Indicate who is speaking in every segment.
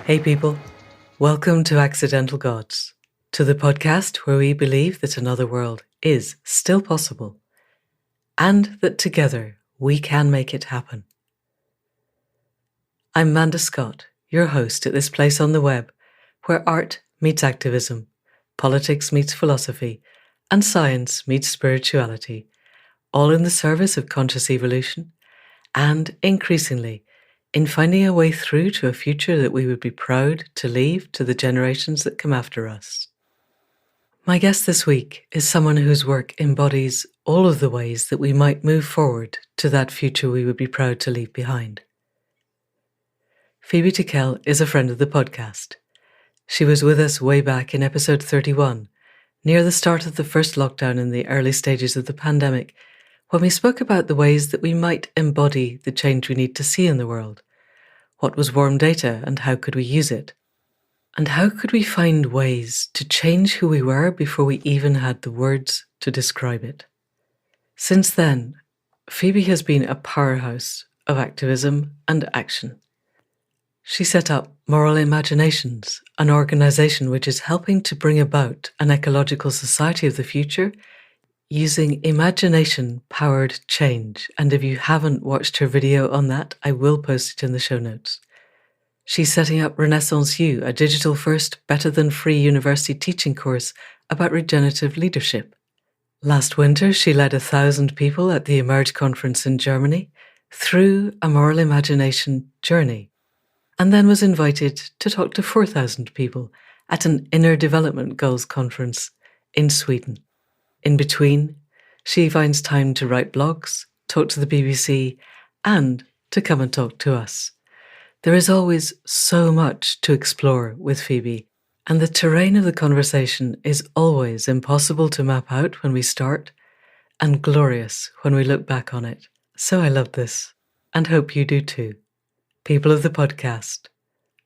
Speaker 1: Hey people, welcome to Accidental Gods, to the podcast where we believe that another world is still possible and that together we can make it happen. I'm Manda Scott, your host at this place on the web where art meets activism, politics meets philosophy, and science meets spirituality, all in the service of conscious evolution and, increasingly, in finding a way through to a future that we would be proud to leave to the generations that come after us. My guest this week is someone whose work embodies all of the ways that we might move forward to that future we would be proud to leave behind. Phoebe Tickell is a friend of the podcast. She was with us way back in episode 31, near the start of the first lockdown in the early stages of the pandemic, when we spoke about the ways that we might embody the change we need to see in the world. What was warm data and how could we use it? And how could we find ways to change who we were before we even had the words to describe it? Since then, Phoebe has been a powerhouse of activism and action. She set up Moral Imaginations, an organisation which is helping to bring about an ecological society of the future using imagination-powered change. And if you haven't watched her video on that, I will post it in the show notes. She's setting up Renaissance U, a digital-first, better-than-free university teaching course about regenerative leadership. Last winter, she led 1,000 people at the Emerge conference in Germany through a moral imagination journey, and then was invited to talk to 4,000 people at an Inner Development Goals conference in Sweden. In between, she finds time to write blogs, talk to the BBC, and to come and talk to us. There is always so much to explore with Phoebe, and the terrain of the conversation is always impossible to map out when we start, and glorious when we look back on it. So I love this, and hope you do too. People of the podcast,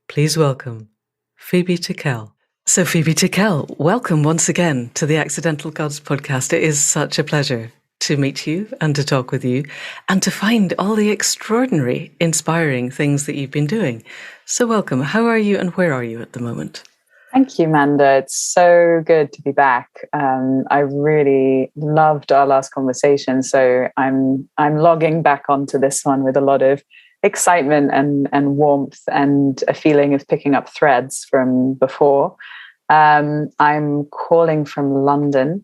Speaker 1: please welcome Phoebe Tickell. So Phoebe Tickell, welcome once again to the Accidental Gods podcast. It is such a pleasure to meet you and to talk with you and to find all the extraordinary, inspiring things that you've been doing. So welcome. How are you and where are you at the moment?
Speaker 2: Thank you, Manda. It's so good to be back. I really loved our last conversation, so I'm logging back onto this one with a lot of excitement and warmth and a feeling of picking up threads from before. I'm calling from London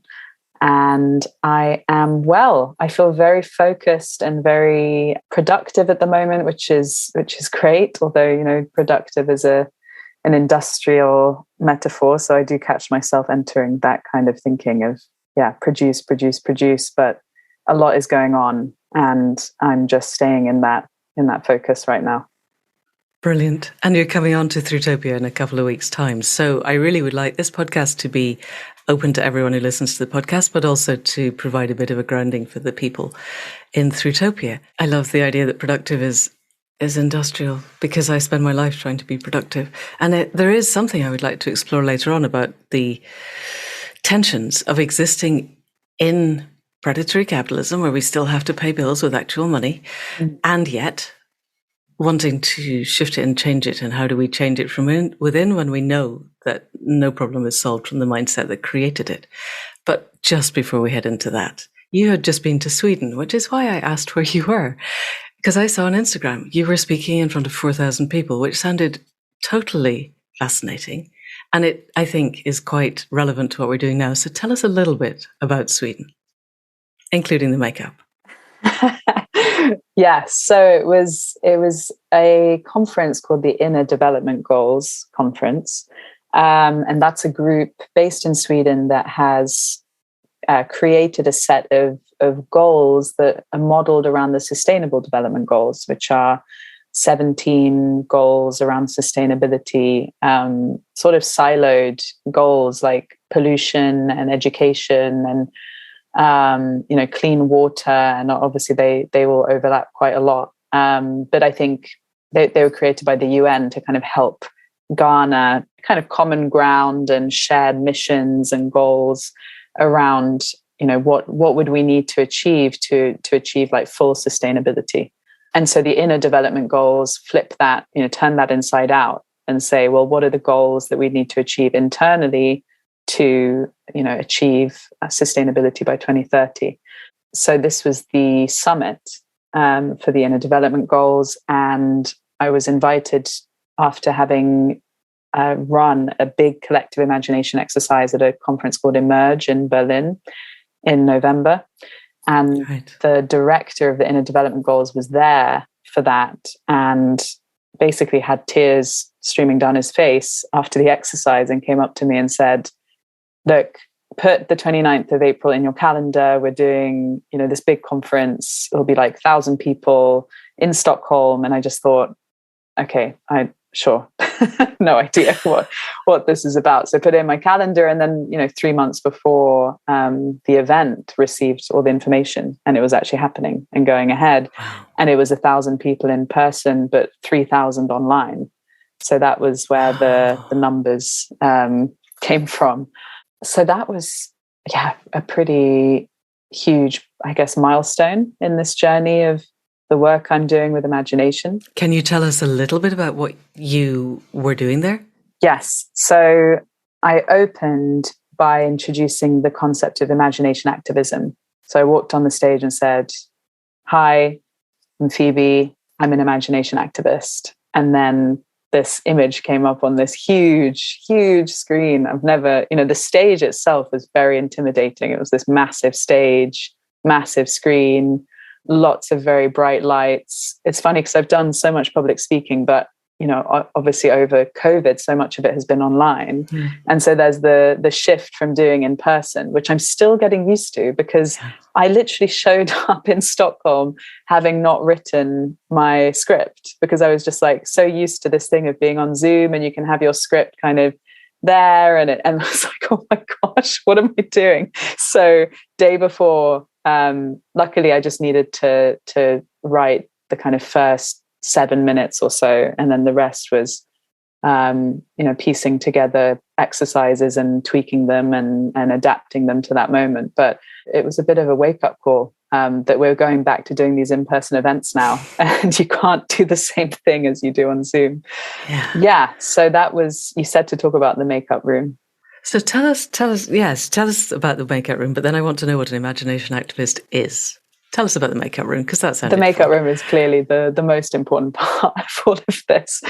Speaker 2: and I am well. I feel very focused and very productive at the moment, which is great. Although, productive is an industrial metaphor. So I do catch myself entering that kind of thinking of, produce. But a lot is going on and I'm just staying in that focus right now.
Speaker 1: Brilliant. And you're coming on to Throughtopia in a couple of weeks' time. So I really would like this podcast to be open to everyone who listens to the podcast, but also to provide a bit of a grounding for the people in Throughtopia. I love the idea that productive is industrial because I spend my life trying to be productive. And there is something I would like to explore later on about the tensions of existing in predatory capitalism, where we still have to pay bills with actual money, and yet wanting to shift it and change it. And how do we change it from within when we know that no problem is solved from the mindset that created it? But just before we head into that, you had just been to Sweden, which is why I asked where you were, because I saw on Instagram you were speaking in front of 4,000 people, which sounded totally fascinating. And it, I think, is quite relevant to what we're doing now. So tell us a little bit about Sweden, including the makeup.
Speaker 2: Yes, so it was a conference called the Inner Development Goals Conference, and that's a group based in Sweden that has created a set of goals that are modeled around the Sustainable Development Goals, which are 17 goals around sustainability, sort of siloed goals like pollution and education and clean water, and obviously they will overlap quite a lot. But I think they were created by the UN to kind of help garner kind of common ground and shared missions and goals around, what would we need to achieve like full sustainability. And so the Inner Development Goals flip that, turn that inside out and say, well, what are the goals that we need to achieve internally to, achieve sustainability by 2030? So this was the summit for the Inner Development Goals, and I was invited after having run a big collective imagination exercise at a conference called Emerge in Berlin in November. And the director of the Inner Development Goals was there for that, and basically had tears streaming down his face after the exercise, and came up to me and said, look, put the 29th of April in your calendar. We're doing, this big conference. It'll be like 1,000 people in Stockholm. And I just thought, okay, sure. No idea what this is about. So put it in my calendar, and then 3 months before the event, received all the information, and it was actually happening and going ahead.
Speaker 1: Wow.
Speaker 2: And it was 1,000 people in person, but 3,000 online. So that was where the numbers came from. So that was a pretty huge, I guess, milestone in this journey of the work I'm doing with imagination.
Speaker 1: Can you tell us a little bit about what you were doing there?
Speaker 2: Yes. So I opened by introducing the concept of imagination activism. So I walked on the stage and said, hi, I'm Phoebe. I'm an imagination activist. And then this image came up on this huge, huge screen. I've never, the stage itself was very intimidating. It was this massive stage, massive screen, lots of very bright lights. It's funny because I've done so much public speaking, but obviously over COVID, so much of it has been online.
Speaker 1: Mm.
Speaker 2: And so there's the shift from doing in person, which I'm still getting used to, because I literally showed up in Stockholm having not written my script, because I was just like so used to this thing of being on Zoom and you can have your script kind of there. And I was like, oh my gosh, what am I doing? So day before, luckily I just needed to write the kind of first 7 minutes or so, and then the rest was piecing together exercises and tweaking them and adapting them to that moment. But it was a bit of a wake-up call that we're going back to doing these in-person events now, and you can't do the same thing as you do on Zoom. So that was, you said to talk about the makeup room.
Speaker 1: So tell us about the makeup room, but then I want to know what an imagination activist is. Tell us about the makeup room, because that's
Speaker 2: the makeup room is clearly the most important part of all of this.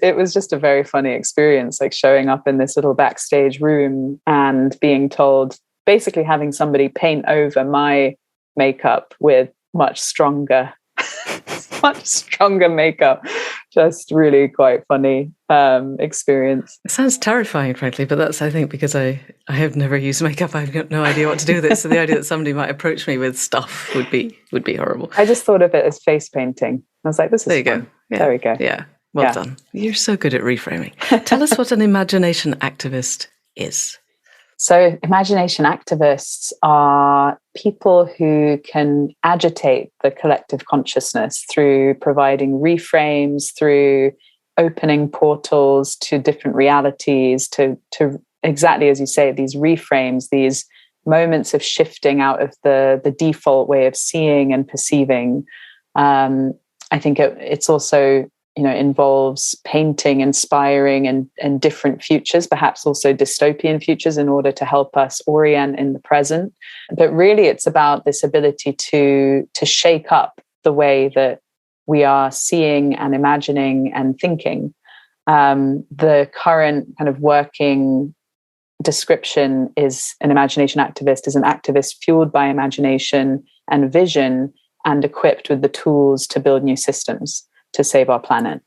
Speaker 2: It was just a very funny experience, like showing up in this little backstage room and being told, basically having somebody paint over my makeup with much stronger makeup. Just really quite funny experience.
Speaker 1: It sounds terrifying, frankly, but that's, I think, because I have never used makeup. I've got no idea what to do with it. So the idea that somebody might approach me with stuff would be horrible.
Speaker 2: I just thought of it as face painting. I was like, this is
Speaker 1: there you
Speaker 2: fun.
Speaker 1: Go. Yeah.
Speaker 2: There we go.
Speaker 1: Yeah. Well done. You're so good at reframing. Tell us what an imagination activist is.
Speaker 2: So imagination activists are people who can agitate the collective consciousness through providing reframes, through opening portals to different realities, to exactly as you say, these reframes, these moments of shifting out of the default way of seeing and perceiving. I think it's also involves painting, inspiring and different futures, perhaps also dystopian futures, in order to help us orient in the present. But really it's about this ability to shake up the way that we are seeing and imagining and thinking. The current kind of working description is an imagination activist is an activist fueled by imagination and vision and equipped with the tools to build new systems to save our planet.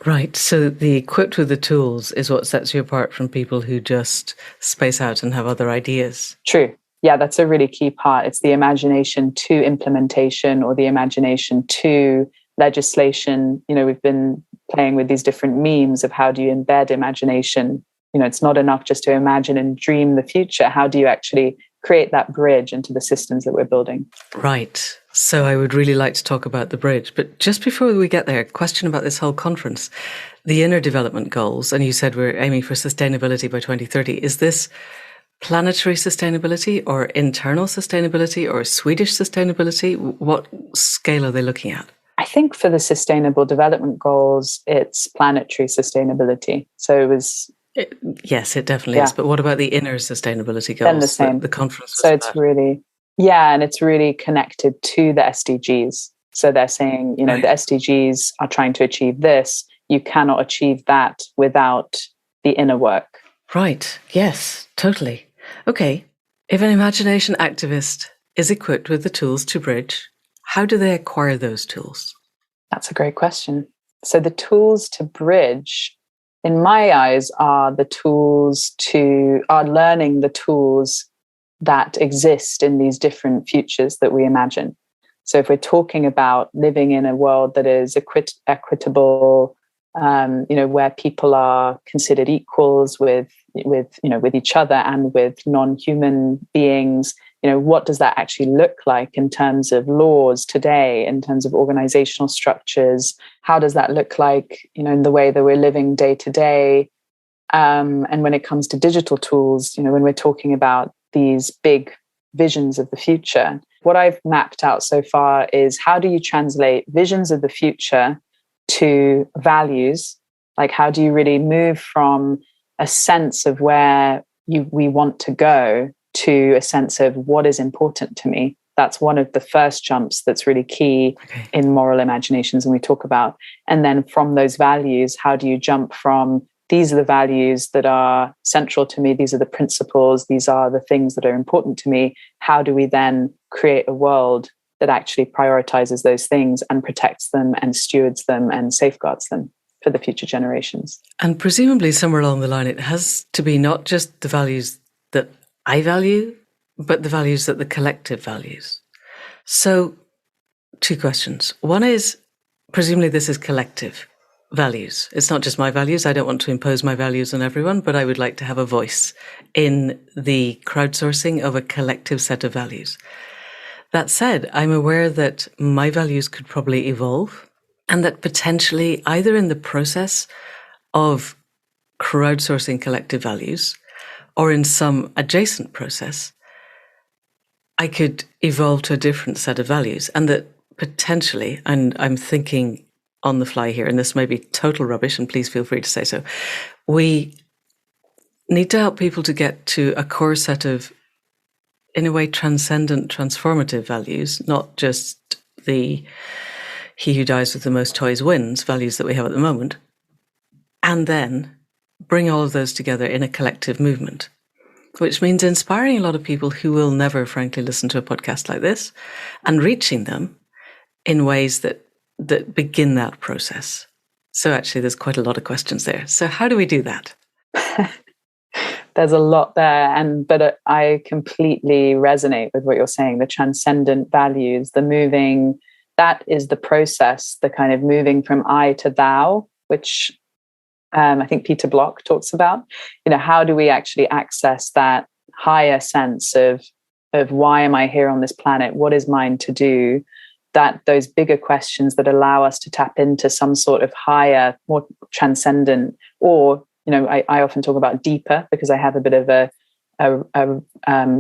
Speaker 1: Right. So the equipped with the tools is what sets you apart from people who just space out and have other ideas.
Speaker 2: True. Yeah, that's a really key part. It's the imagination to implementation, or the imagination to legislation. We've been playing with these different memes of how do you embed imagination. It's not enough just to imagine and dream the future. How do you actually create that bridge into the systems that we're building?
Speaker 1: Right. So I would really like to talk about the bridge. But just before we get there, a question about this whole conference. The Inner Development Goals, and you said we're aiming for sustainability by 2030. Is this planetary sustainability or internal sustainability or Swedish sustainability? What scale are they looking at?
Speaker 2: I think for the Sustainable Development Goals, it's planetary sustainability. So it was...
Speaker 1: Yes, it definitely is. But what about the inner sustainability goals?
Speaker 2: Then the same.
Speaker 1: The conference was
Speaker 2: so it's
Speaker 1: about?
Speaker 2: really, and it's really connected to the SDGs. So they're saying, the SDGs are trying to achieve this. You cannot achieve that without the inner work.
Speaker 1: Right. Yes, totally. Okay. If an imagination activist is equipped with the tools to bridge, how do they acquire those tools?
Speaker 2: That's a great question. So the tools to bridge, in my eyes, are learning the tools that exist in these different futures that we imagine. So if we're talking about living in a world that is equitable, where people are considered equals with each other and with non-human beings, what does that actually look like in terms of laws today, in terms of organizational structures? How does that look like, in the way that we're living day to day? And when it comes to digital tools, when we're talking about these big visions of the future, what I've mapped out so far is how do you translate visions of the future to values? Like, how do you really move from a sense of where we want to go to a sense of what is important to me? That's one of the first jumps that's really key in moral imaginations, and we talk about. And then from those values, how do you jump from these are the values that are central to me, these are the principles, these are the things that are important to me. How do we then create a world that actually prioritizes those things and protects them and stewards them and safeguards them for the future generations?
Speaker 1: And presumably somewhere along the line, it has to be not just the values that I value, but the values that the collective values. So 2 questions. One is, presumably this is collective values. It's not just my values. I don't want to impose my values on everyone, but I would like to have a voice in the crowdsourcing of a collective set of values. That said, I'm aware that my values could probably evolve, and that potentially either in the process of crowdsourcing collective values or in some adjacent process, I could evolve to a different set of values, and that potentially, and I'm thinking on the fly here, and this may be total rubbish, and please feel free to say so, we need to help people to get to a core set of, in a way, transcendent, transformative values, not just the he who dies with the most toys wins values that we have at the moment, and then bring all of those together in a collective movement, which means inspiring a lot of people who will never, frankly, listen to a podcast like this, and reaching them in ways that begin that process. So actually, there's quite a lot of questions there. So how do we do that?
Speaker 2: There's a lot there, but I completely resonate with what you're saying. The transcendent values, the moving, that is the process, the kind of moving from I to thou, which I think Peter Block talks about. How do we actually access that higher sense of why am I here on this planet? What is mine to do? That those bigger questions that allow us to tap into some sort of higher, more transcendent, or I often talk about deeper, because I have a bit of a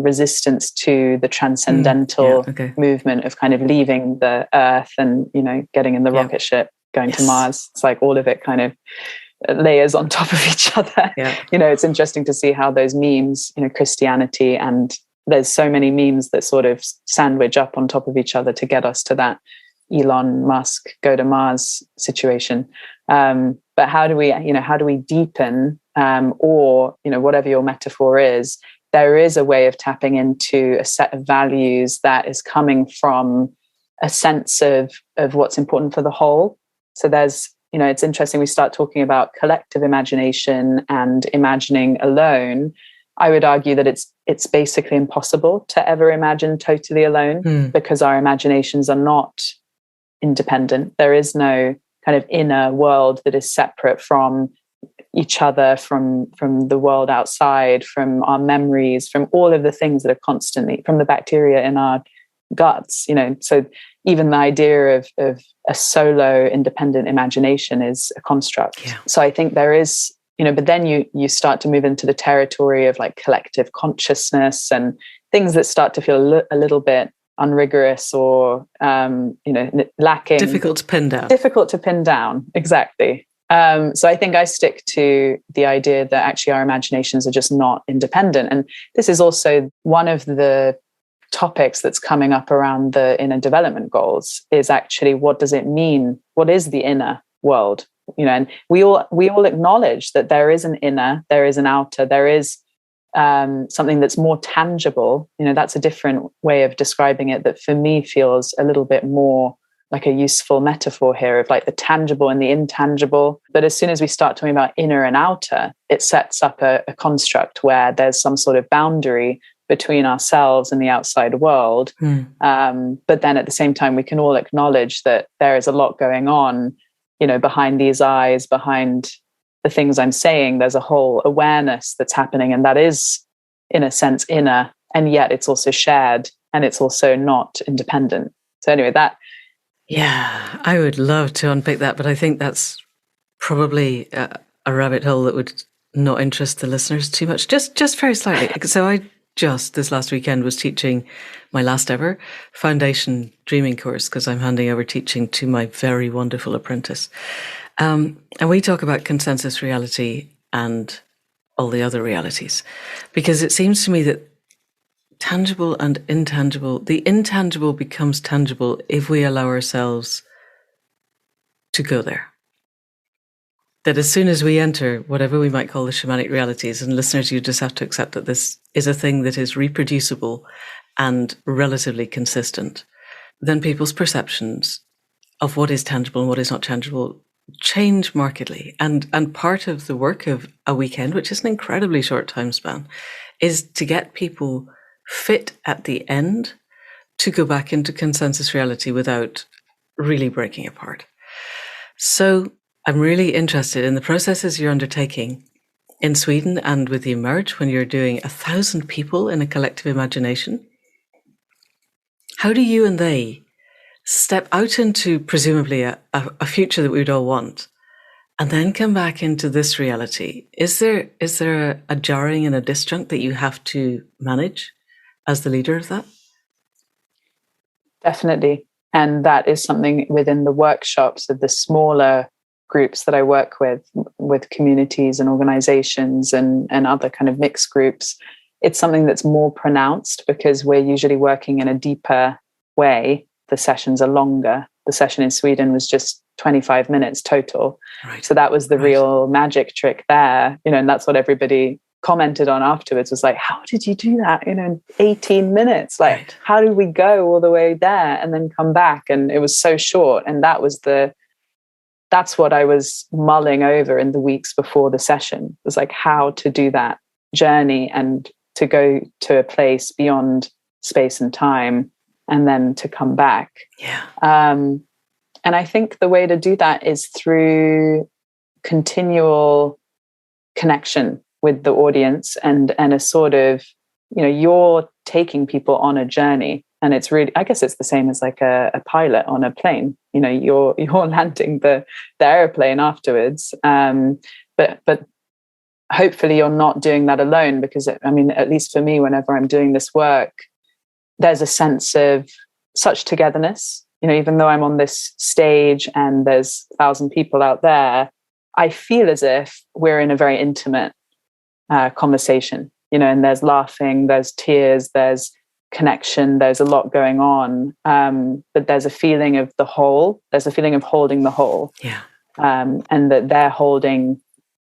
Speaker 2: resistance to the transcendental movement of kind of leaving the Earth and getting in the rocket ship, going to Mars. It's like all of it kind of layers on top of each other. It's interesting to see how those memes, Christianity, and there's so many memes that sort of sandwich up on top of each other to get us to that Elon Musk go to Mars situation. But how do we deepen, or whatever your metaphor is, there is a way of tapping into a set of values that is coming from a sense of what's important for the whole. So there's, it's interesting, we start talking about collective imagination and imagining alone. I would argue that it's basically impossible to ever imagine totally alone, because our imaginations are not independent. There is no kind of inner world that is separate from each other, from the world outside, from our memories, from all of the things that are constantly, from the bacteria in our guts. So even the idea of a solo independent imagination is a construct. So I think there is, but then you start to move into the territory of like collective consciousness and things that start to feel a little bit unrigorous or lacking.
Speaker 1: Difficult to pin down.
Speaker 2: Difficult to pin down, exactly. So I think I stick to the idea that actually our imaginations are just not independent. And this is also one of the topics that's coming up around the inner development goals, is actually, what does it mean? What is the inner world? And we all acknowledge that there is an inner, there is an outer, there is something that's more tangible. That's a different way of describing it that for me feels a little bit more like a useful metaphor here, of like the tangible and the intangible. But as soon as we start talking about inner and outer, it sets up a construct where there's some sort of boundary between ourselves and the outside world. But then at the same time, we can all acknowledge that there is a lot going on, behind these eyes, behind the things I'm saying. There's a whole awareness that's happening, and that is, in a sense, inner, and yet it's also shared, and it's also not independent. So anyway,
Speaker 1: yeah, I would love to unpick that, but I think that's probably a rabbit hole that would not interest the listeners too much. Just very slightly. So I just this last weekend was teaching my last ever foundation dreaming course, because I'm handing over teaching to my very wonderful apprentice. And we talk about consensus reality and all the other realities, because it seems to me that tangible and intangible, the intangible becomes tangible if we allow ourselves to go there. That as soon as we enter whatever we might call the shamanic realities, and listeners, you just have to accept that this is a thing that is reproducible and relatively consistent, then people's perceptions of what is tangible and what is not tangible change markedly. And part of the work of a weekend, which is an incredibly short time span, is to get people fit at the end to go back into consensus reality without really breaking apart. So I'm really interested in the processes you're undertaking in Sweden and with the Emerge, when you're doing 1,000 people in a collective imagination. How do you and they step out into presumably a future that we would all want, and then come back into this reality? Is there a jarring and a disjunct that you have to manage as the leader of that?
Speaker 2: Definitely. And that is something within the workshops of the smaller groups that I work with communities and organizations and other kind of mixed groups. It's something that's more pronounced because we're usually working in a deeper way. The sessions are longer. The session in Sweden was just 25 minutes total.
Speaker 1: Right.
Speaker 2: So that was the real magic trick there, and that's what everybody commented on afterwards, was like, how did you do that in 18 minutes? Like, right. How did we go all the way there and then come back? And it was so short. And that's what I was mulling over in the weeks before the session. It was like how to do that journey and to go to a place beyond space and time and then to come back.
Speaker 1: Yeah.
Speaker 2: And I think the way to do that is through continual connection with the audience and a sort of, you're taking people on a journey. And it's really, I guess it's the same as like a pilot on a plane. You're landing the airplane afterwards. But hopefully you're not doing that alone, because at least for me, whenever I'm doing this work, there's a sense of such togetherness. Even though I'm on this stage and there's 1,000 people out there, I feel as if we're in a very intimate conversation, and there's laughing, there's tears, there's connection, there's a lot going on. But there's a feeling of the whole, there's a feeling of holding the whole.
Speaker 1: Yeah.
Speaker 2: And that they're holding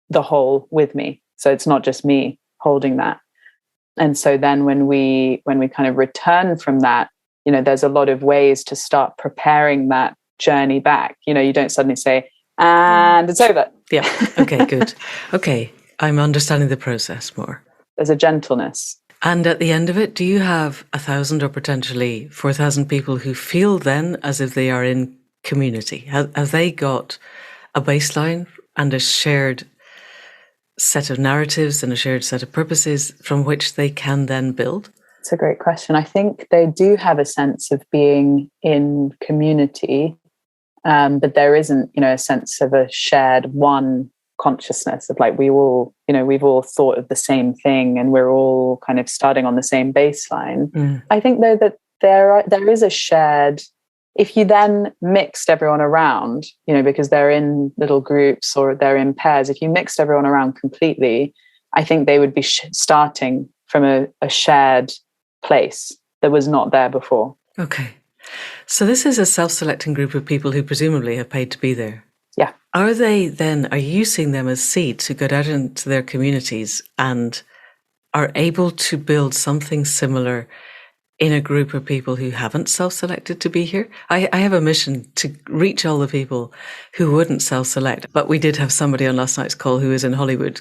Speaker 2: the whole with me. So it's not just me holding that. And so then when we kind of return from that, there's a lot of ways to start preparing that journey back. You don't suddenly say, and it's over.
Speaker 1: Yeah. Okay, good. Okay. I'm understanding the process more.
Speaker 2: There's a gentleness.
Speaker 1: And at the end of it, do you have 1,000 or potentially 4,000 people who feel then as if they are in community? Have they got a baseline and a shared set of narratives and a shared set of purposes from which they can then build?
Speaker 2: It's a great question. I think they do have a sense of being in community, but there isn't, a sense of a shared one consciousness of like we've all thought of the same thing and we're all kind of starting on the same baseline. I think though that there is a shared, if you then mixed everyone around, because they're in little groups or they're in pairs, if you mixed everyone around completely, I think they would be starting from a shared place that was not there before.
Speaker 1: Okay. So this is a self-selecting group of people who presumably have paid to be there.
Speaker 2: Yeah.
Speaker 1: Are you seeing them as seeds who go out into their communities and are able to build something similar in a group of people who haven't self-selected to be here? I have a mission to reach all the people who wouldn't self-select, but we did have somebody on last night's call who is in Hollywood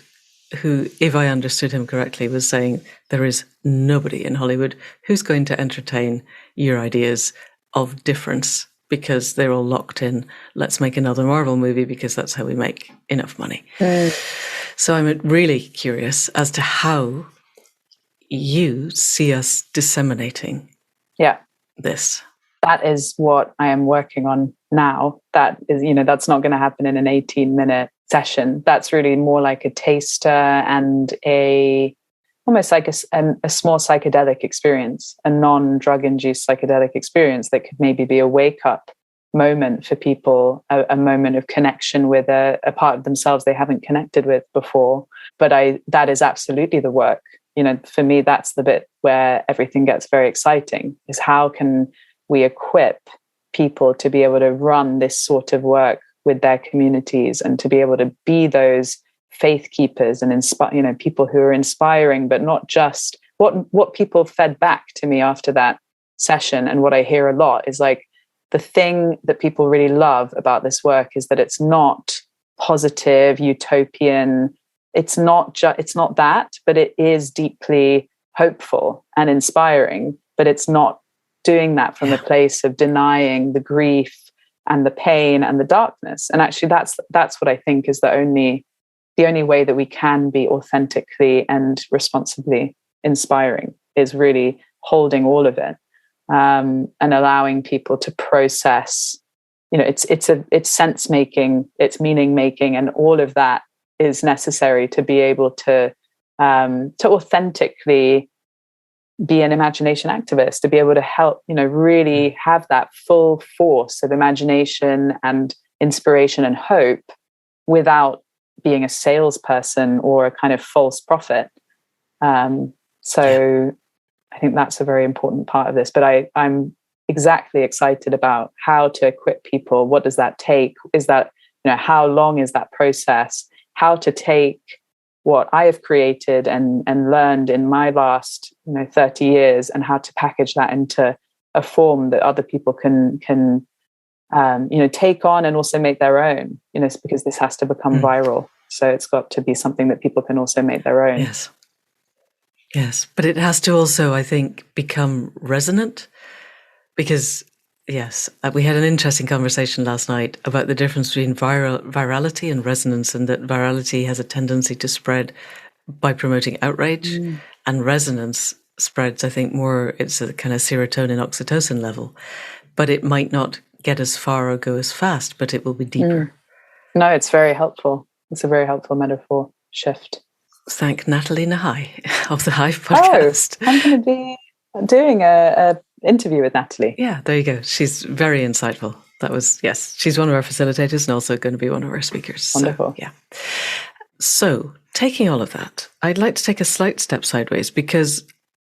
Speaker 1: who, if I understood him correctly, was saying there is nobody in Hollywood who's going to entertain your ideas of difference because they're all locked in. Let's make another Marvel movie because that's how we make enough money. So I'm really curious as to how you see us disseminating this.
Speaker 2: That is what I am working on now. That is, that's not going to happen in an 18-minute session. That's really more like a taster and almost like a small psychedelic experience, a non-drug induced psychedelic experience that could maybe be a wake-up moment for people, a moment of connection with a part of themselves they haven't connected with before. But that is absolutely the work. For me, that's the bit where everything gets very exciting, is how can we equip people to be able to run this sort of work with their communities and to be able to be those faith keepers and inspire, people who are inspiring, but not just what people fed back to me after that session. And what I hear a lot is like, the thing that people really love about this work is that it's not positive, utopian. It's not that, but it is deeply hopeful and inspiring, but it's not doing that from a place of denying the grief and the pain and the darkness. And actually that's what I think is the only way that we can be authentically and responsibly inspiring, is really holding all of it, and allowing people to process. It's sense making, it's meaning making, and all of that is necessary to be able to authentically be an imagination activist, to be able to help, really have that full force of imagination and inspiration and hope without being a salesperson or a kind of false prophet. So I think that's a very important part of this. But I'm exactly excited about how to equip people. What does that take? Is that, how long is that process? How to take what I have created and learned in my last 30 years and how to package that into a form that other people can take on and also make their own, because this has to become viral. So it's got to be something that people can also make their own.
Speaker 1: Yes. But it has to also, I think, become resonant, because we had an interesting conversation last night about the difference between virality and resonance, and that virality has a tendency to spread by promoting outrage, and resonance spreads, I think, more, it's a kind of serotonin, oxytocin level, but it might not get as far or go as fast, but it will be deeper.
Speaker 2: No, it's very helpful. It's a very helpful metaphor shift.
Speaker 1: Thank Natalie Nahai of the Hive podcast.
Speaker 2: I'm going to be doing a interview with Natalie.
Speaker 1: Yeah, there you go. She's very insightful. She's one of our facilitators and also going to be one of our speakers.
Speaker 2: Wonderful.
Speaker 1: So taking all of that, I'd like to take a slight step sideways, because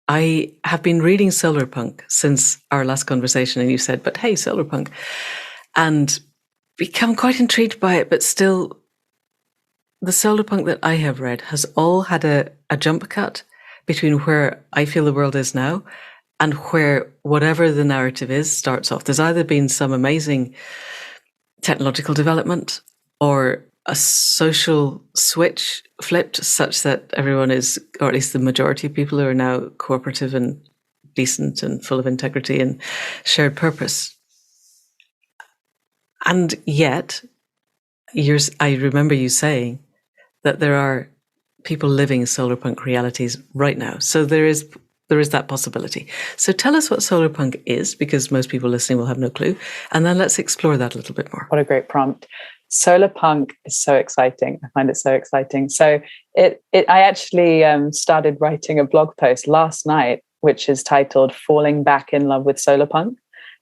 Speaker 1: I have been reading SolarPunk since our last conversation, and you said, but hey, SolarPunk, and become quite intrigued by it, but still the SolarPunk that I have read has all had a jump cut between where I feel the world is now and where whatever the narrative is starts off. There's either been some amazing technological development or a social switch flipped such that everyone is, or at least the majority of people, are now cooperative and decent and full of integrity and shared purpose. And yet, I remember you saying that there are people living SolarPunk realities right now. So there is that possibility. So tell us what SolarPunk is, because most people listening will have no clue. And then let's explore that a little bit more.
Speaker 2: What a great prompt. SolarPunk is so exciting. I find it so exciting. So I actually started writing a blog post last night which is titled Falling Back in Love with SolarPunk,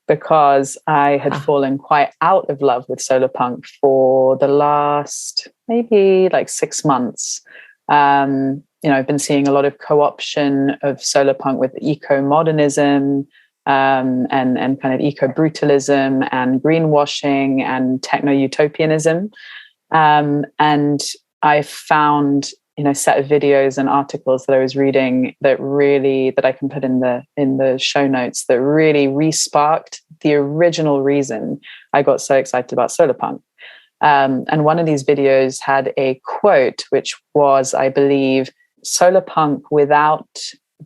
Speaker 2: because I had fallen quite out of love with SolarPunk for the last maybe like 6 months. I've been seeing a lot of co-option of SolarPunk with eco-modernism, and kind of eco-brutalism and greenwashing and techno-utopianism. And I found, a set of videos and articles that I was reading that I can put in the show notes, that really re-sparked the original reason I got so excited about SolarPunk. And one of these videos had a quote, which was, I believe, SolarPunk without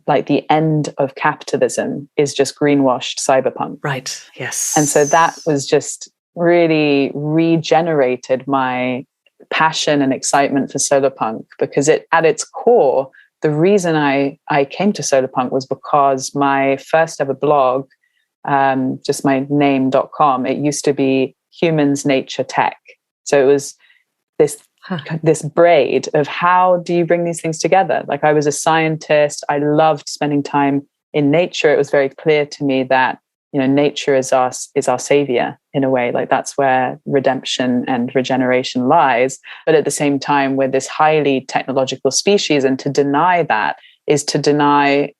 Speaker 2: like the end of capitalism is just greenwashed cyberpunk.
Speaker 1: Right. Yes.
Speaker 2: And so that was just really regenerated my passion and excitement for SolarPunk, because at its core, the reason I came to SolarPunk was because my first ever blog, just my name.com, it used to be Humans, Nature, Tech. So it was this braid of how do you bring these things together? Like, I was a scientist. I loved spending time in nature. It was very clear to me that, nature is our savior in a way. Like, that's where redemption and regeneration lies. But at the same time, we're this highly technological species, and to deny that is to deny,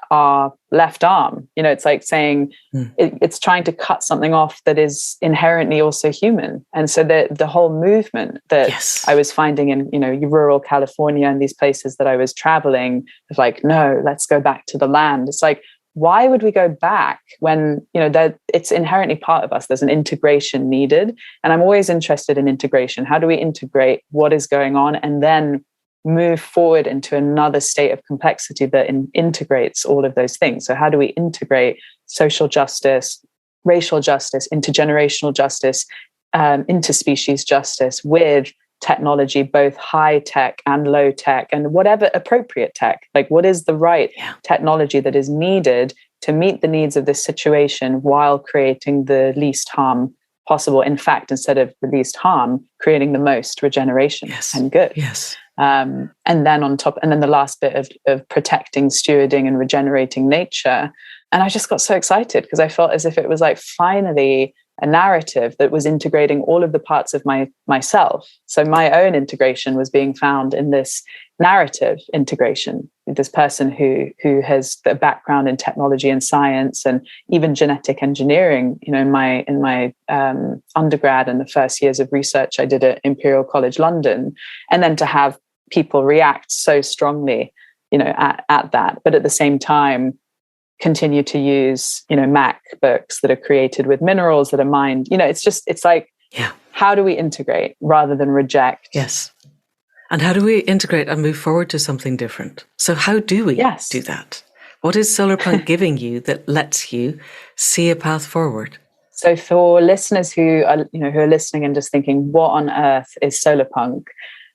Speaker 2: our left arm. It's like saying it's trying to cut something off that is inherently also human. And so the whole movement that I was finding in, rural California and these places that I was traveling, was like, no, let's go back to the land. It's like, why would we go back when, that it's inherently part of us? There's an integration needed. And I'm always interested in integration. How do we integrate what is going on and then move forward into another state of complexity that integrates all of those things? So how do we integrate social justice, racial justice, intergenerational justice, interspecies justice with technology, both high tech and low tech, and whatever appropriate tech? Like, what is the right technology that is needed to meet the needs of this situation while creating the least harm possible? In fact, instead of the least harm, creating the most regeneration and good.
Speaker 1: Yes.
Speaker 2: And then the last bit of protecting, stewarding, and regenerating nature. And I just got so excited because I felt as if it was like finally a narrative that was integrating all of the parts of myself. So my own integration was being found in this narrative integration, this person who has the background in technology and science and even genetic engineering. In my undergrad and the first years of research I did at Imperial College London, and then to have people react so strongly, at that, but at the same time continue to use, MacBooks that are created with minerals that are mined. It's like, how do we integrate rather than reject?
Speaker 1: Yes. And how do we integrate and move forward to something different? So how do we do that? What is SolarPunk giving you that lets you see a path forward?
Speaker 2: So for listeners who are listening and just thinking, what on earth is SolarPunk?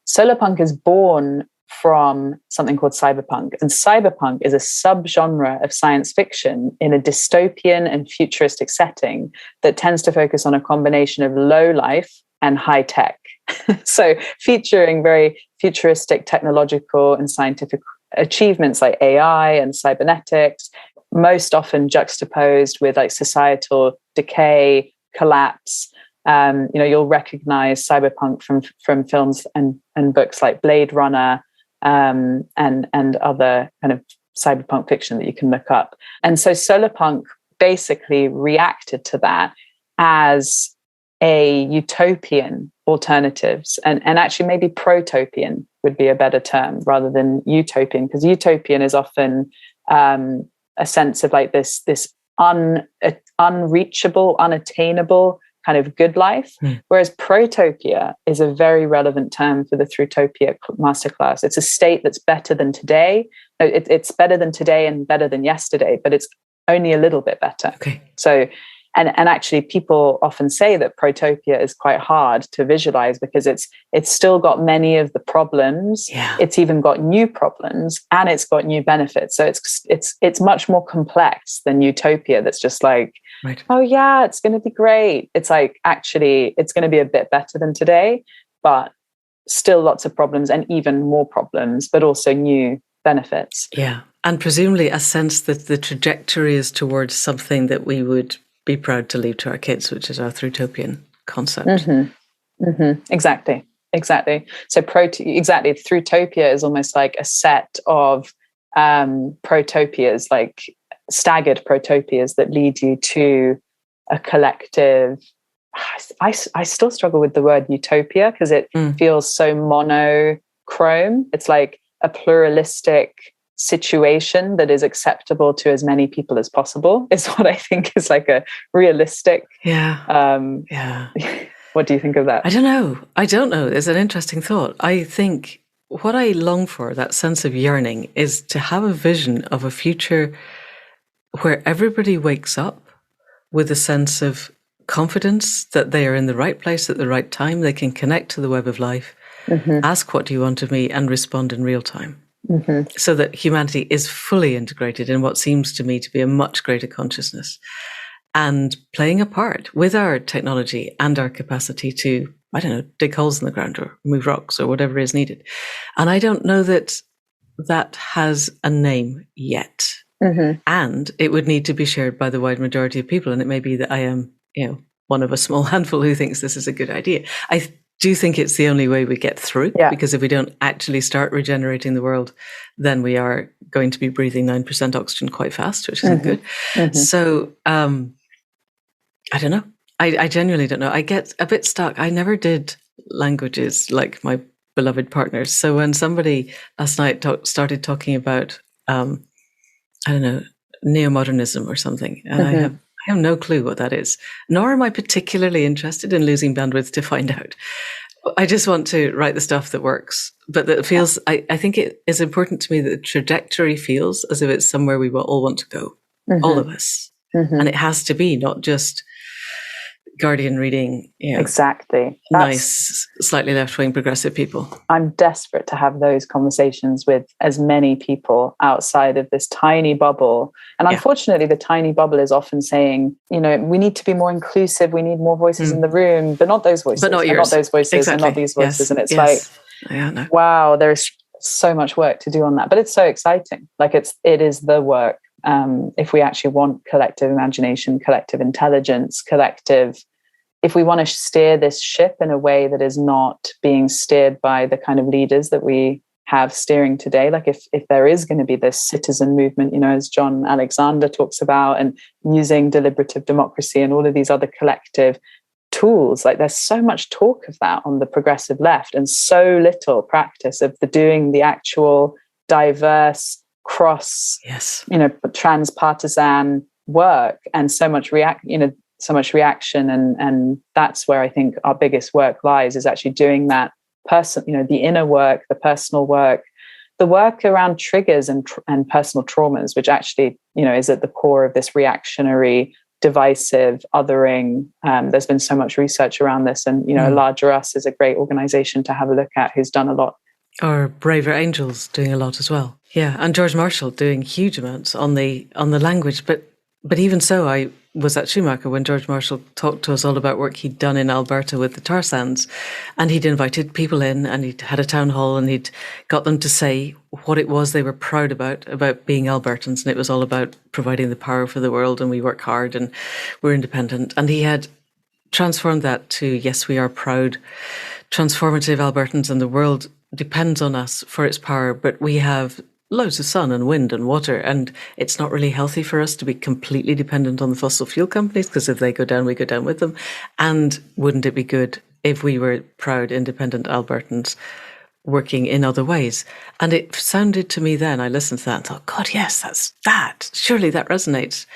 Speaker 2: SolarPunk is born from something called cyberpunk. And cyberpunk is a subgenre of science fiction in a dystopian and futuristic setting that tends to focus on a combination of low life and high tech. So featuring very futuristic technological and scientific achievements like AI and cybernetics, most often juxtaposed with like societal decay, collapse. You'll recognize cyberpunk from films and books like Blade Runner, and other kind of cyberpunk fiction that you can look up. And so SolarPunk basically reacted to that as a utopian alternatives, and actually maybe protopian would be a better term rather than utopian, because utopian is often a sense of like this unreachable, unattainable kind of good life, whereas protopia is a very relevant term for the Throughtopia masterclass. It's a state that's better than today. It's better than today and better than yesterday, but it's only a little bit better.
Speaker 1: Okay.
Speaker 2: So, and actually people often say that protopia is quite hard to visualize because it's still got many of the problems.
Speaker 1: Yeah.
Speaker 2: It's even got new problems and it's got new benefits. So it's much more complex than utopia. That's just like,
Speaker 1: right.
Speaker 2: Oh yeah, it's going to be great. It's like, actually, it's going to be a bit better than today, but still lots of problems and even more problems, but also new benefits.
Speaker 1: Yeah. And presumably a sense that the trajectory is towards something that we would be proud to leave to our kids, which is our utopian concept.
Speaker 2: Exactly. So Fruitopia is almost like a set of protopias, like staggered protopias that lead you to a collective. I still struggle with the word utopia because it feels so monochrome. It's like a pluralistic situation that is acceptable to as many people as possible is what I think is like a realistic. What do you think of that?
Speaker 1: I don't know. It's an interesting thought. I think what I long for, that sense of yearning, is to have a vision of a future where everybody wakes up with a sense of confidence that they are in the right place at the right time. They can connect to the web of life, ask what do you want of me, and respond in real time. So that humanity is fully integrated in what seems to me to be a much greater consciousness, and playing a part with our technology and our capacity to, I don't know, dig holes in the ground or move rocks or whatever is needed. And I don't know that that has a name yet. And it would need to be shared by the wide majority of people. And it may be that I am, one of a small handful who thinks this is a good idea. I do think it's the only way we get through, because if we don't actually start regenerating the world, then we are going to be breathing 9% oxygen quite fast, which isn't good. So I don't know. I genuinely don't know. I get a bit stuck. I never did languages like my beloved partners. So when somebody last night started talking about, I don't know, neo-modernism or something, and I have no clue what that is, nor am I particularly interested in losing bandwidth to find out. I just want to write the stuff that works, but that feels, I think it is important to me that the trajectory feels as if it's somewhere we all want to go, all of us. And it has to be not just Guardian reading,
Speaker 2: exactly.
Speaker 1: Nice, slightly left-wing progressive people.
Speaker 2: I'm desperate to have those conversations with as many people outside of this tiny bubble. And unfortunately, the tiny bubble is often saying, we need to be more inclusive. We need more voices in the room, but not those voices.
Speaker 1: But not yours.
Speaker 2: And not those voices, exactly. And not these voices. And it's wow, there's so much work to do on that. But it's so exciting. Like it is the work. If we actually want collective imagination, collective intelligence, if we want to steer this ship in a way that is not being steered by the kind of leaders that we have steering today, like if there is going to be this citizen movement, as John Alexander talks about, and using deliberative democracy and all of these other collective tools, like there's so much talk of that on the progressive left and so little practice of doing the actual diverse cross, transpartisan work, and so much reaction, and that's where I think our biggest work lies, is actually doing that person, the inner work, the personal work, the work around triggers and personal traumas, which actually, is at the core of this reactionary, divisive, othering. There's been so much research around this, and Larger Us is a great organization to have a look at, who's done a lot.
Speaker 1: Or Braver Angels doing a lot as well. Yeah, and George Marshall doing huge amounts on the language. But even so, I was at Schumacher when George Marshall talked to us all about work he'd done in Alberta with the tar sands, and he'd invited people in, and he'd had a town hall, and he'd got them to say what it was they were proud about being Albertans, and it was all about providing the power for the world, and we work hard, and we're independent. And he had transformed that to, yes, we are proud, transformative Albertans, and the world depends on us for its power, but we have loads of sun and wind and water, and it's not really healthy for us to be completely dependent on the fossil fuel companies, because if they go down, we go down with them. And wouldn't it be good if we were proud, independent Albertans working in other ways? And it sounded to me then, I listened to that and thought, God, yes, that's that. Surely that resonates.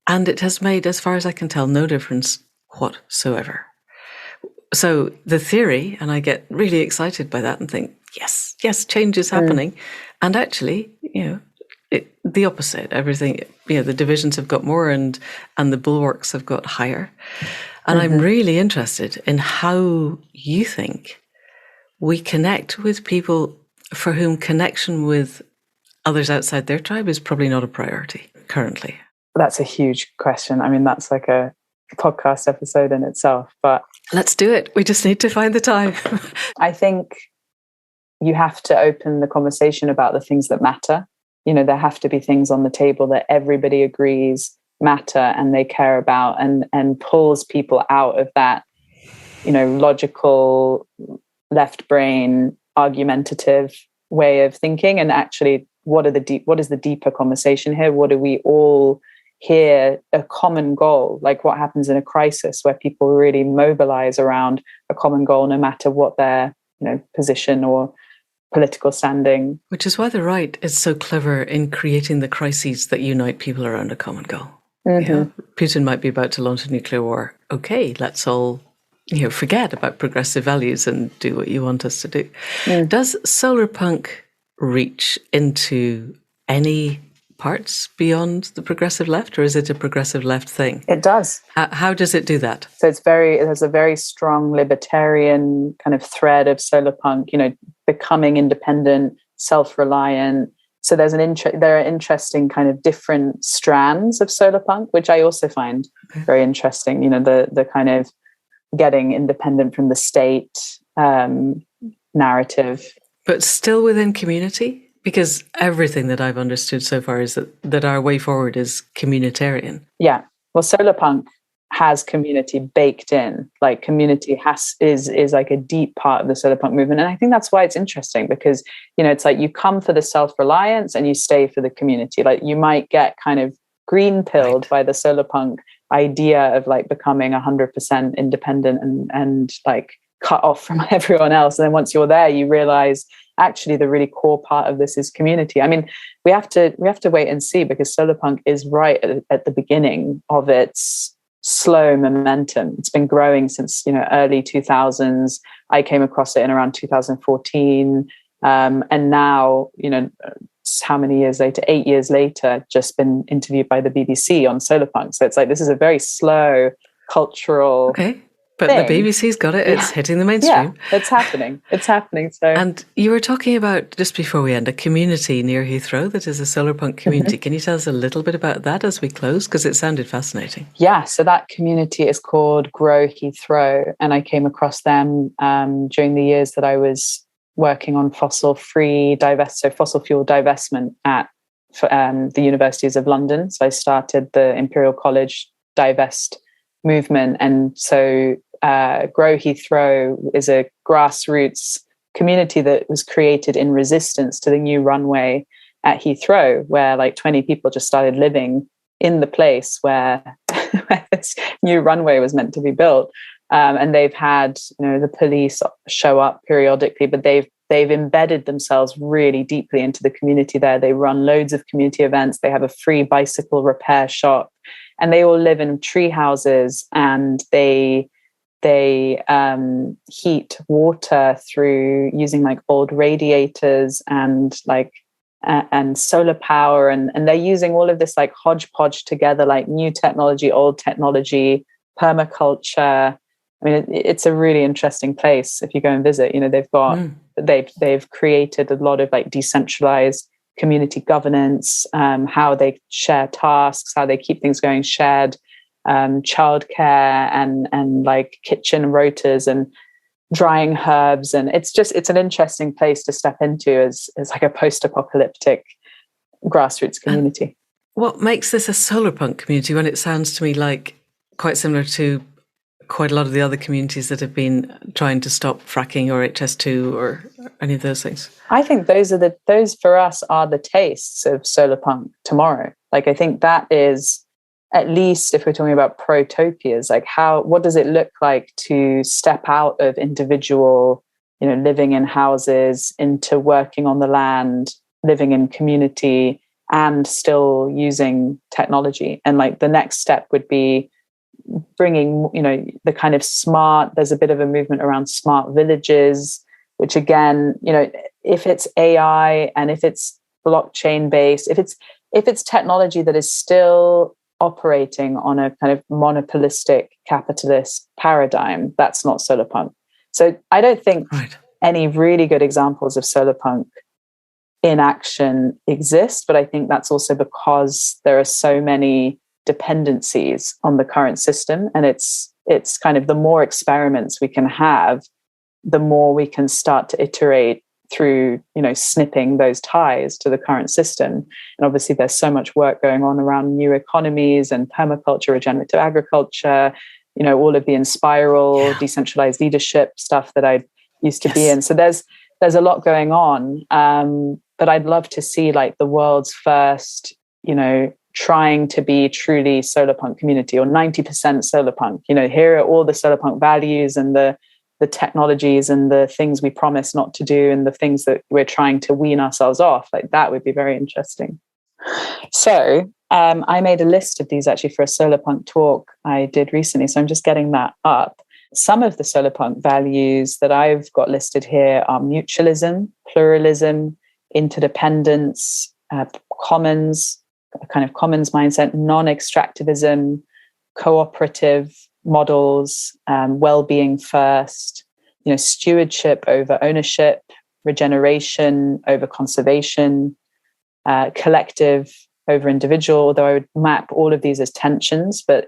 Speaker 1: And it has made, as far as I can tell, no difference whatsoever. So the theory, and I get really excited by that and think, yes, change is happening. And actually, the opposite, everything, the divisions have got more and the bulwarks have got higher. And I'm really interested in how you think we connect with people for whom connection with others outside their tribe is probably not a priority currently.
Speaker 2: That's a huge question. I mean, that's like a podcast episode in itself, but
Speaker 1: let's do it. We just need to find the time.
Speaker 2: I think you have to open the conversation about the things that matter. there have to be things on the table that everybody agrees matter and they care about, and pulls people out of that, logical left brain argumentative way of thinking, and actually what is the deeper conversation here? What do we all hear a common goal? Like, what happens in a crisis where people really mobilize around a common goal, no matter what their position or political standing.
Speaker 1: Which is why the right is so clever in creating the crises that unite people around a common goal.
Speaker 2: Mm-hmm.
Speaker 1: Putin might be about to launch a nuclear war. Okay, let's all forget about progressive values and do what you want us to do. Does SolarPunk reach into any parts beyond the progressive left, or is it a progressive left thing?
Speaker 2: It does.
Speaker 1: How does it do that?
Speaker 2: So it has a very strong libertarian kind of thread of SolarPunk, becoming independent, self-reliant. So there are interesting kind of different strands of SolarPunk, which I also find very interesting. The kind of getting independent from the state narrative.
Speaker 1: But still within community? Because everything that I've understood so far is that our way forward is communitarian.
Speaker 2: Yeah. Well, SolarPunk has community baked in. Like, community is like a deep part of the SolarPunk movement. And I think that's why it's interesting, because, it's like you come for the self-reliance and you stay for the community. Like, you might get kind of green pilled by the SolarPunk idea of like becoming 100% independent and like cut off from everyone else. And then once you're there, you realize actually the really core part of this is community. I mean, we have to wait and see, because SolarPunk is right at the beginning of its slow momentum. It's been growing since early 2000s. I came across it in around 2014, and now how many years later? 8 years later, just been interviewed by the BBC on SolarPunk. So it's like this is a very slow cultural.
Speaker 1: Okay. But
Speaker 2: thing.
Speaker 1: The BBC's got it. It's hitting the mainstream.
Speaker 2: Yeah, it's happening. It's happening. So,
Speaker 1: and you were talking about, just before we end, a community near Heathrow that is a SolarPunk community. Can you tell us a little bit about that as we close? Because it sounded fascinating.
Speaker 2: Yeah. So that community is called Grow Heathrow, and I came across them during the years that I was working on fossil fuel divestment at the universities of London. So I started the Imperial College Divest movement, and so Grow Heathrow is a grassroots community that was created in resistance to the new runway at Heathrow, where like 20 people just started living in the place where this new runway was meant to be built. And they've had the police show up periodically, but they've embedded themselves really deeply into the community there. They run loads of community events. They have a free bicycle repair shop, and they all live in tree houses, and they heat water through using like old radiators and solar power, and they're using all of this like hodgepodge together, like new technology, old technology, permaculture. I mean, it's a really interesting place if you go and visit. They've created a lot of like decentralized community governance, how they share tasks, how they keep things going, shared childcare and like kitchen rotas and drying herbs. And it's an interesting place to step into as like a post-apocalyptic grassroots community.
Speaker 1: And what makes this a SolarPunk community when it sounds to me like quite similar to quite a lot of the other communities that have been trying to stop fracking or HS2 or any of those things?
Speaker 2: I think those for us are the tastes of SolarPunk tomorrow. Like, I think that is, at least if we're talking about protopias, like what does it look like to step out of individual, living in houses into working on the land, living in community, and still using technology. And like the next step would be bringing, the kind of there's a bit of a movement around smart villages, which again, if it's AI and if it's blockchain based, if it's technology that is still operating on a kind of monopolistic capitalist paradigm, that's not SolarPunk. So I don't think any really good examples of SolarPunk in action exist, but I think that's also because there are so many dependencies on the current system, and it's kind of the more experiments we can have, the more we can start to iterate through, snipping those ties to the current system. And obviously there's so much work going on around new economies and permaculture, regenerative agriculture, all of the Inspiral, decentralized leadership stuff that I used to be in. So there's a lot going on. But I'd love to see like the world's first, trying to be truly SolarPunk community, or 90% SolarPunk. Here are all the SolarPunk values and the technologies and the things we promise not to do and the things that we're trying to wean ourselves off. Like that would be very interesting. So I made a list of these actually for a SolarPunk talk I did recently. So I'm just getting that up. Some of the SolarPunk values that I've got listed here are mutualism, pluralism, interdependence, commons, a kind of commons mindset, non-extractivism, cooperative models, well-being first, stewardship over ownership, regeneration over conservation, collective over individual, although I would map all of these as tensions, but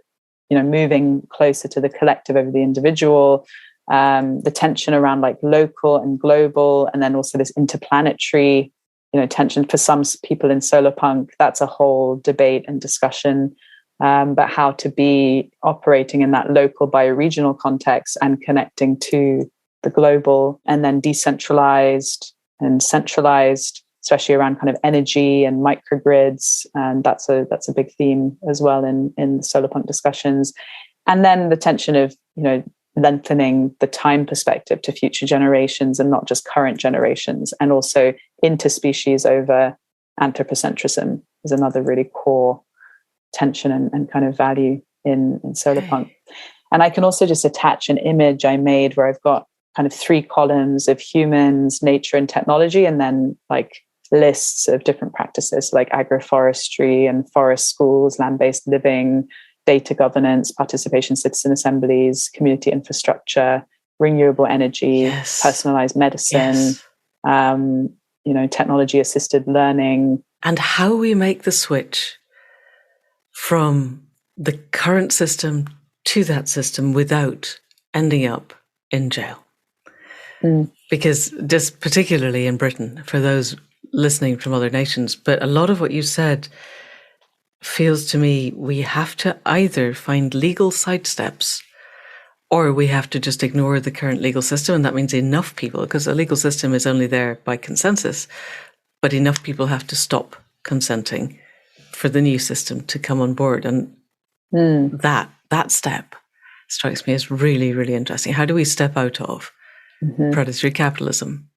Speaker 2: moving closer to the collective over the individual, the tension around like local and global, and then also this interplanetary, tension for some people in SolarPunk. That's a whole debate and discussion, but how to be operating in that local bioregional context and connecting to the global, and then decentralized and centralized, especially around kind of energy and microgrids. And that's a big theme as well in the SolarPunk discussions. And then the tension of, lengthening the time perspective to future generations and not just current generations, and also interspecies over anthropocentrism is another really core tension and kind of value in SolarPunk. Okay. And I can also just attach an image I made where I've got kind of 3 columns of humans, nature, and technology, and then like lists of different practices like agroforestry and forest schools, land-based living, data governance, participation, citizen assemblies, community infrastructure, renewable energy, personalized medicine, technology assisted learning.
Speaker 1: And how we make the switch from the current system to that system without ending up in jail. Because just particularly in Britain, for those listening from other nations, but a lot of what you said feels to me we have to either find legal sidesteps, or we have to just ignore the current legal system. And that means enough people, because a legal system is only there by consensus, but enough people have to stop consenting for the new system to come on board. And that step strikes me as really, really interesting. How do we step out of predatory capitalism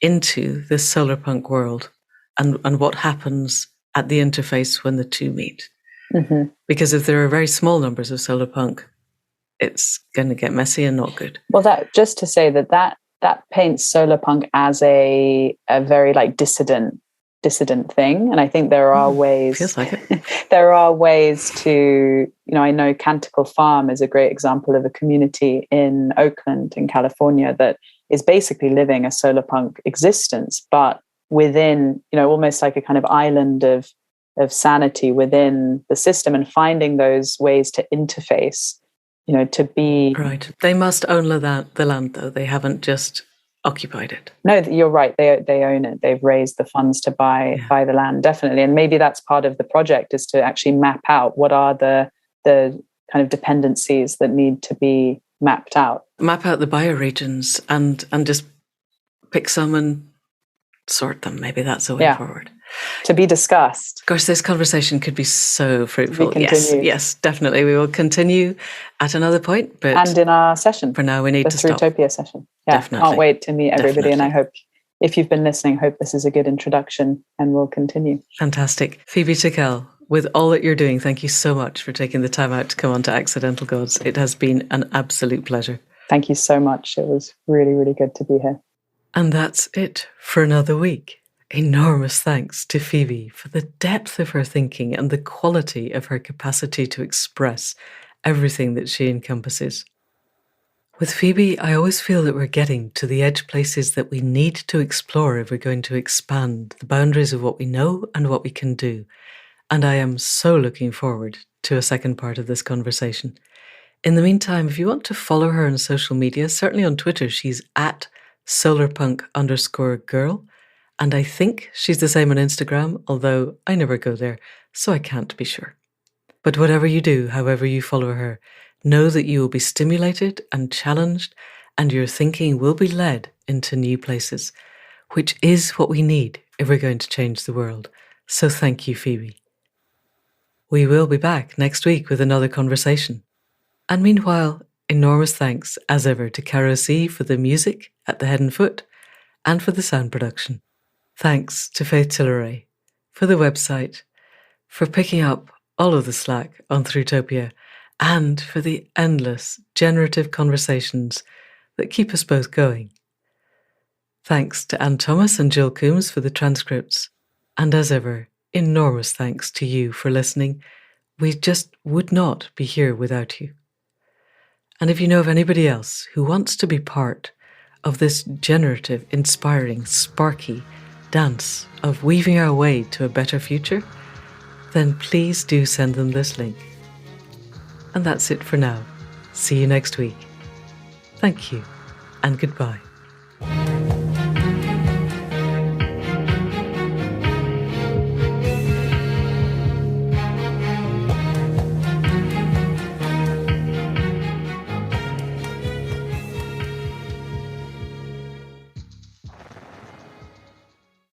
Speaker 1: into this SolarPunk world, and what happens at the interface when the two meet? Because if there are very small numbers of SolarPunk, it's going to get messy and not good.
Speaker 2: Well, that just to say that paints SolarPunk as a very like dissident thing, and I think there are ways.
Speaker 1: Feels like it.
Speaker 2: There are ways to, I know Canticle Farm is a great example of a community in Oakland, in California, that is basically living a SolarPunk existence, but within, almost like a kind of island of sanity within the system, and finding those ways to interface, to be...
Speaker 1: Right. They must own the land, though. They haven't just occupied it.
Speaker 2: No, you're right. They own it. They've raised the funds to buy the land, definitely. And maybe that's part of the project, is to actually map out what are the kind of dependencies that need to be mapped out.
Speaker 1: Map out the bioregions and just pick some and sort them. Maybe that's a way forward.
Speaker 2: To be discussed.
Speaker 1: Of course, this conversation could be so fruitful. Yes, definitely. We will continue at another point. But
Speaker 2: and in our session.
Speaker 1: For now, we need to stop.
Speaker 2: The Fruitopia session. Yeah,
Speaker 1: definitely.
Speaker 2: Can't wait to meet everybody. And I hope, if you've been listening, hope this is a good introduction, and we'll continue.
Speaker 1: Fantastic. Phoebe Tickell, with all that you're doing, thank you so much for taking the time out to come on to Accidental Gods. It has been an absolute pleasure.
Speaker 2: Thank you so much. It was really, really good to be here.
Speaker 1: And that's it for another week. Enormous thanks to Phoebe for the depth of her thinking and the quality of her capacity to express everything that she encompasses. With Phoebe, I always feel that we're getting to the edge places that we need to explore if we're going to expand the boundaries of what we know and what we can do. And I am so looking forward to a second part of this conversation. In the meantime, if you want to follow her on social media, certainly on Twitter, she's at SolarPunk_girl, and I think she's the same on Instagram, although I never go there, so I can't be sure. But whatever you do, however you follow her, know that you will be stimulated and challenged, and your thinking will be led into new places, which is what we need if we're going to change the world. So thank you, Phoebe. We will be back next week with another conversation. And meanwhile, enormous thanks, as ever, to Caro C for the music at the head and foot and for the sound production. Thanks to Faith Tilleray for the website, for picking up all of the slack on Throughtopia, and for the endless generative conversations that keep us both going. Thanks to Anne Thomas and Jill Coombs for the transcripts. And as ever, enormous thanks to you for listening. We just would not be here without you. And if you know of anybody else who wants to be part of this generative, inspiring, sparky dance of weaving our way to a better future, then please do send them this link. And that's it for now. See you next week. Thank you, and goodbye.